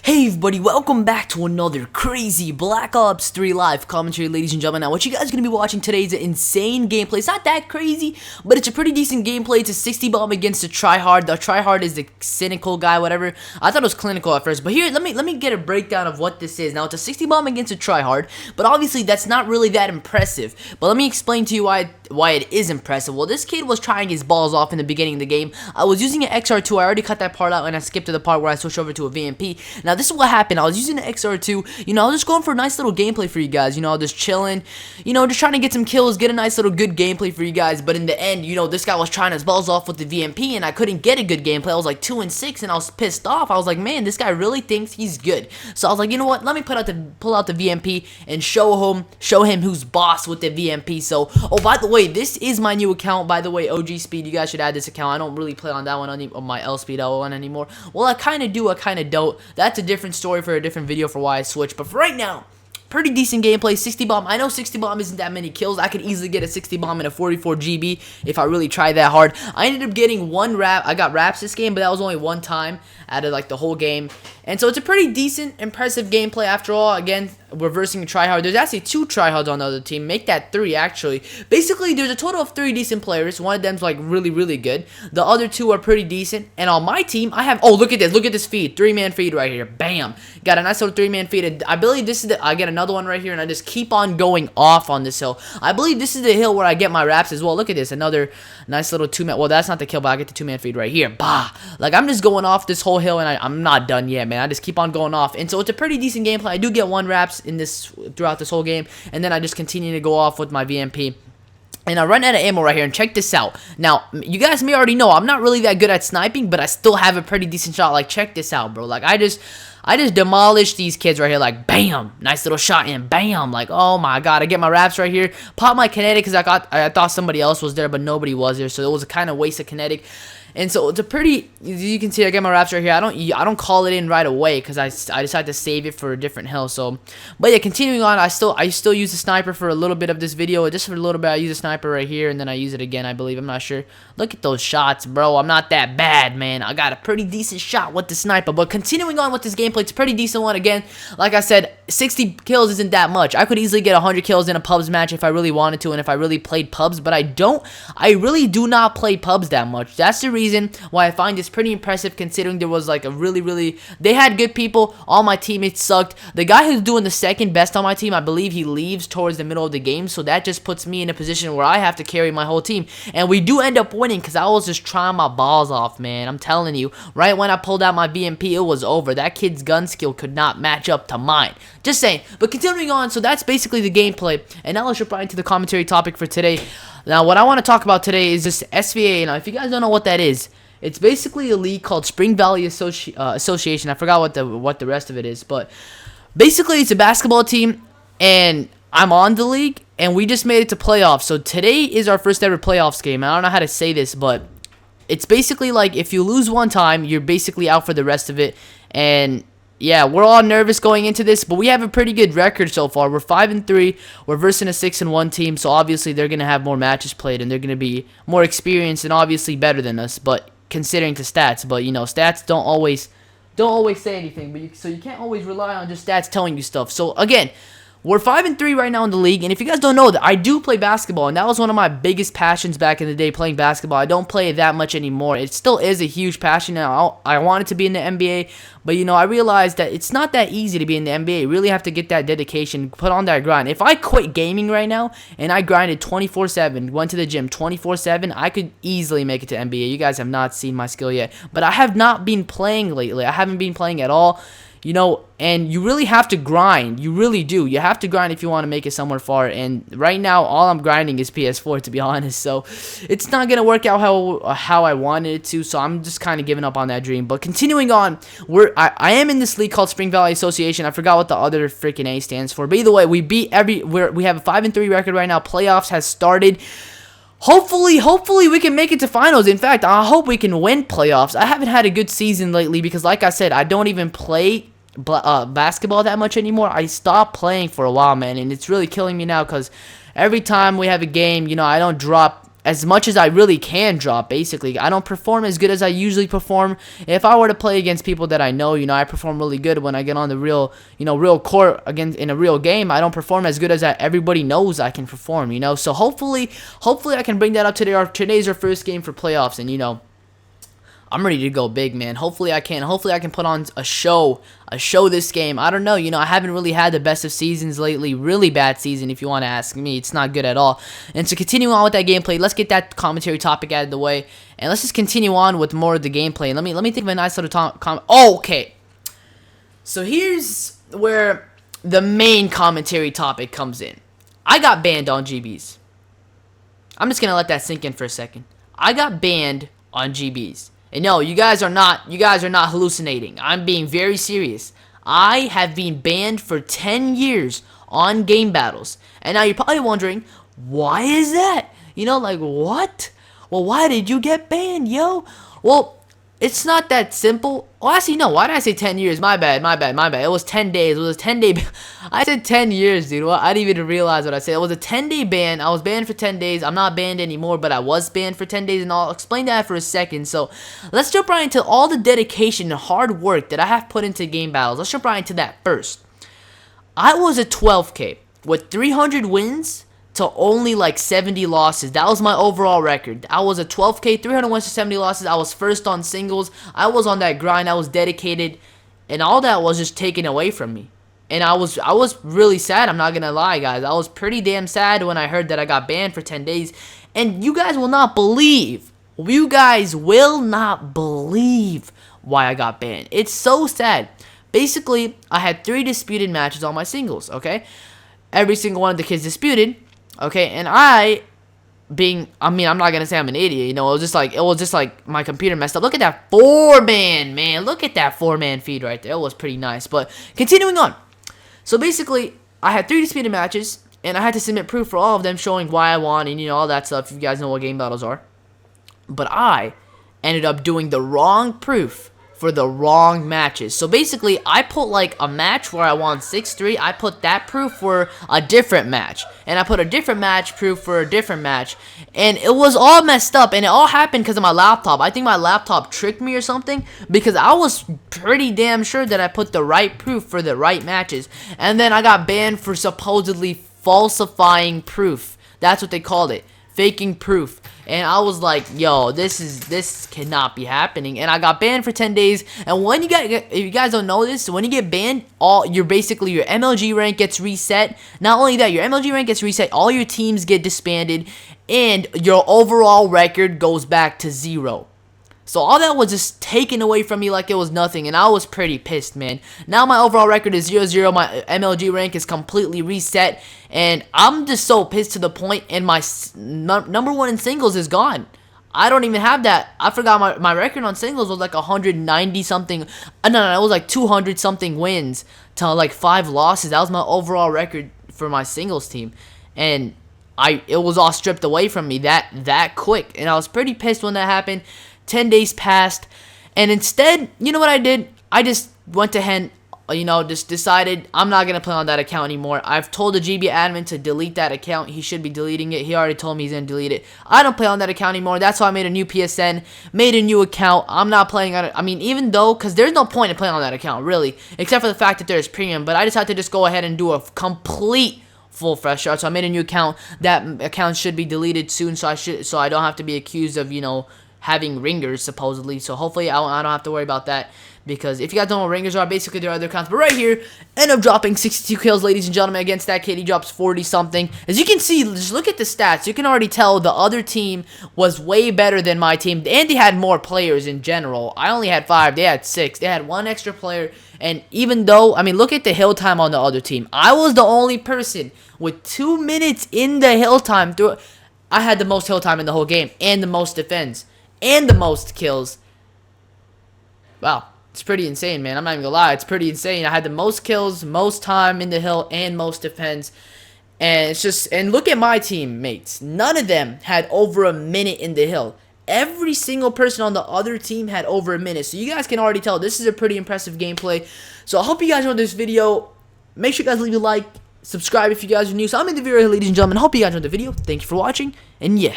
Hey everybody, welcome back to another crazy Black Ops 3 live commentary, ladies and gentlemen. Now, what you guys are going to be watching today is an insane gameplay. It's not that crazy, but it's a pretty decent gameplay. It's a 60 bomb against a Tryhard. The Tryhard is the cynical guy, whatever. I thought it was clinical at first, but here, let me get a breakdown of what this is. Now, it's a 60 bomb against a Tryhard, but obviously that's not really that impressive. But let me explain to you why it is impressive. Well, this kid was trying his balls off in the beginning of the game. I was using an XR2. I already cut that part out, and I skipped to the part where I switched over to a VMP. Now, this is what happened. I was using the XR2, I was just going for a nice little gameplay for you guys, just chilling, just trying to get some kills, get a nice little good gameplay for you guys, but in the end, this guy was trying his balls off with the VMP, and I couldn't get a good gameplay. I was like 2 and 6, and I was pissed off. I was like, man, this guy really thinks he's good. So I was like, you know what, let me pull out the VMP and show him who's boss with the VMP. So, oh, by the way, this is my new account, by the way, OG Speed. You guys should add this account. I don't really play on that one, on my L Speed L1 anymore. Well, I kind of do, I kind of don't. That's a different story for a different video for why I switched. But for right now, pretty decent gameplay. 60 bomb. I know 60 bomb isn't that many kills. I could easily get a 60 bomb in a 44 GB if I really tried that hard. I ended up getting one wrap. I got wraps this game, but that was only one time out of like the whole game. And so it's a pretty decent, impressive gameplay after all. Again, reversing a tryhard. There's actually 2 tryhards on the other team. Make that 3 actually. Basically, there's a total of 3 decent players. One of them's like really, really good. The other 2 are pretty decent. And on my team, I have, oh, look at this. Look at this feed. 3-man feed right here. Bam. Got a nice little 3-man feed. And I believe this is I get another one right here, and I just keep on going off on this hill. I believe this is the hill where I get my wraps as well. Look at this. Another nice little 2-man. Well, that's not the kill, but I get the 2-man feed right here. Bah. Like, I'm just going off this whole hill, and I'm not done yet, man. I just keep on going off. And so it's a pretty decent gameplay. I do get 1 wraps in this throughout this whole game, and then I just continue to go off with my VMP. And I run out of ammo right here, and check this out. Now, you guys may already know, I'm not really that good at sniping, but I still have a pretty decent shot. Like, check this out, bro. Like, I just demolished these kids right here, like, bam, nice little shot, and bam, like, oh my god, I get my wraps right here, pop my kinetic, because I thought somebody else was there, but nobody was there, so it was a kind of waste of kinetic. And so it's a pretty, you can see I get my wraps right here. I don't call it in right away because I decided to save it for a different hill. So, but yeah, continuing on, I still use the sniper for a little bit of this video. Just for a little bit, I use a sniper right here, and then I use it again, I believe. I'm not sure. Look at those shots, bro. I'm not that bad, man. I got a pretty decent shot with the sniper. But continuing on with this gameplay, it's a pretty decent one. Again, like I said, 60 kills isn't that much. I could easily get 100 kills in a pubs match if I really wanted to, and if I really played pubs, but I don't. I really do not play pubs that much. That's the reason why I find this pretty impressive, considering there was like a really, they had good people. All my teammates sucked. The guy who's doing the second best on my team, I believe he leaves towards the middle of the game, so that just puts me in a position where I have to carry my whole team, and we do end up winning because I was just trying my balls off, man. I'm telling you, right when I pulled out my VMP, it was over. That kid's gun skill could not match up to mine. Just saying. But continuing on, so that's basically the gameplay, and now let's jump right into the commentary topic for today. Now, what I want to talk about today is this SVA. Now, if you guys don't know what that is, it's basically a league called Spring Valley Association. I forgot what the rest of it is, but basically it's a basketball team, and I'm on the league, and we just made it to playoffs. So today is our first ever playoffs game. I don't know how to say this, but it's basically like if you lose one time, you're basically out for the rest of it. And yeah, we're all nervous going into this, but we have a pretty good record so far. We're 5-3. We're versing a 6-1 team, so obviously they're gonna have more matches played, and they're gonna be more experienced and obviously better than us. But considering the stats, but stats don't always say anything. But so you can't always rely on just stats telling you stuff. So again, we're 5-3 right now in the league, and if you guys don't know that, I do play basketball, and that was one of my biggest passions back in the day, playing basketball. I don't play it that much anymore. It still is a huge passion. Now, I wanted to be in the NBA, but I realized that it's not that easy to be in the NBA. You really have to get that dedication, put on that grind. If I quit gaming right now and I grinded 24/7, went to the gym 24/7, I could easily make it to NBA. You guys have not seen my skill yet, but I have not been playing lately. I haven't been playing at all. And you really have to grind. You really do. You have to grind if you want to make it somewhere far. And right now, all I'm grinding is PS4, to be honest. So it's not going to work out how I wanted it to. So I'm just kind of giving up on that dream. But continuing on, I am in this league called Spring Valley Association. I forgot what the other freaking A stands for. But either way, we have a 5-3 record right now. Playoffs has started. Hopefully we can make it to finals. In fact, I hope we can win playoffs. I haven't had a good season lately because, like I said, I don't even play basketball that much anymore. I stopped playing for a while, man, and it's really killing me now because every time we have a game, I don't drop as much as I really can drop. Basically, I don't perform as good as I usually perform. If I were to play against people that I know, I perform really good when I get on the real, real court against in a real game. I don't perform as good as everybody knows I can perform. So hopefully I can bring that up today. Today's our first game for playoffs, and I'm ready to go big, man. Hopefully I can put on a show this game. I don't know, I haven't really had the best of seasons lately. Really bad season, if you want to ask me. It's not good at all. And to continue on with that gameplay, let's get that commentary topic out of the way, and let's just continue on with more of the gameplay. And let me think of a nice little okay. So here's where the main commentary topic comes in. I got banned on GBs. I'm just gonna let that sink in for a second. I got banned on GBs. And no, you guys are not hallucinating. I'm being very serious. I have been banned for 10 years on game battles. And now you're probably wondering, why is that? Like, what? Well, why did you get banned, yo? Well, it's not that simple. Well, actually, no. Why did I say 10 years? My bad. It was 10 days. It was a 10-day. I said 10 years, dude. Well, I didn't even realize what I said. It was a 10-day ban. I was banned for 10 days. I'm not banned anymore, but I was banned for 10 days, and I'll explain that for a second. So, let's jump right into all the dedication and hard work that I have put into game battles. Let's jump right into that first. I was a 12K with 300 wins to only like 70 losses. That was my overall record. I was a 12K, 300 wins to 70 losses. I was first on singles. I was on that grind. I was dedicated, and all that was just taken away from me. And I was really sad. I'm not gonna lie, guys. I was pretty damn sad when I heard that I got banned for 10 days. And you guys will not believe. You guys will not believe why I got banned. It's so sad. Basically, I had 3 disputed matches on my singles. Okay, every single one of the kids disputed. Okay, and I'm not gonna say I'm an idiot, it was just like my computer messed up. Look at that 4-man, man. Look at that 4-man feed right there. It was pretty nice. But continuing on. So basically, I had 3 disputed matches, and I had to submit proof for all of them showing why I won and all that stuff, if you guys know what game battles are. But I ended up doing the wrong proof for the wrong matches. So basically, I put like a match where I won 6-3. I put that proof for a different match, and I put a different match proof for a different match, and it was all messed up, and it all happened because of my laptop. I think my laptop tricked me or something, because I was pretty damn sure that I put the right proof for the right matches, and then I got banned for supposedly falsifying proof. That's what they called it. Faking proof. And I was like, yo, this cannot be happening. And I got banned for 10 days. And when if you guys don't know this, when you get banned, your MLG rank gets reset. Not only that, your MLG rank gets reset, all your teams get disbanded, and your overall record goes back to 0. So all that was just taken away from me like it was nothing, and I was pretty pissed, man. Now my overall record is 0-0. My MLG rank is completely reset, and I'm just so pissed to the point, and my number 1 in singles is gone. I don't even have that. I forgot my record on singles was like 190 something. No, it was like 200 something wins to like 5 losses. That was my overall record for my singles team, and it was all stripped away from me that quick, and I was pretty pissed when that happened. 10 days passed, and instead, you know what I did? I just went ahead, just decided I'm not going to play on that account anymore. I've told the GB admin to delete that account. He should be deleting it. He already told me he's going to delete it. I don't play on that account anymore. That's why I made a new PSN, made a new account. I'm not playing on it. I mean, even though, because there's no point in playing on that account, really, except for the fact that there's premium, but I decided to just go ahead and do a complete full fresh start. So I made a new account. That account should be deleted soon, so I don't have to be accused of, having ringers, supposedly. So hopefully I don't have to worry about that, because if you guys don't know what ringers are, basically they're other accounts. But right here, end up dropping 62 kills, ladies and gentlemen, against that kid. He drops 40 something. As you can see, just look at the stats. You can already tell the other team was way better than my team, and they had more players in general. I only had 5. They had 6. They had 1 extra player. And even though, look at the hill time on the other team. I was the only person with 2 minutes in the hill time. I had the most hill time in the whole game, and the most defense, and the most kills. Wow, it's pretty insane, man. I'm not even gonna lie, it's pretty insane. I had the most kills, most time in the hill, and most defense. And it's just, and look at my teammates. None of them had over a minute in the hill. Every single person on the other team had over a minute. So you guys can already tell this is a pretty impressive gameplay. So I hope you guys enjoyed this video. Make sure you guys leave a like, subscribe if you guys are new. So I'm in the video, ladies and gentlemen. Hope you guys enjoyed the video. Thank you for watching, and yeah.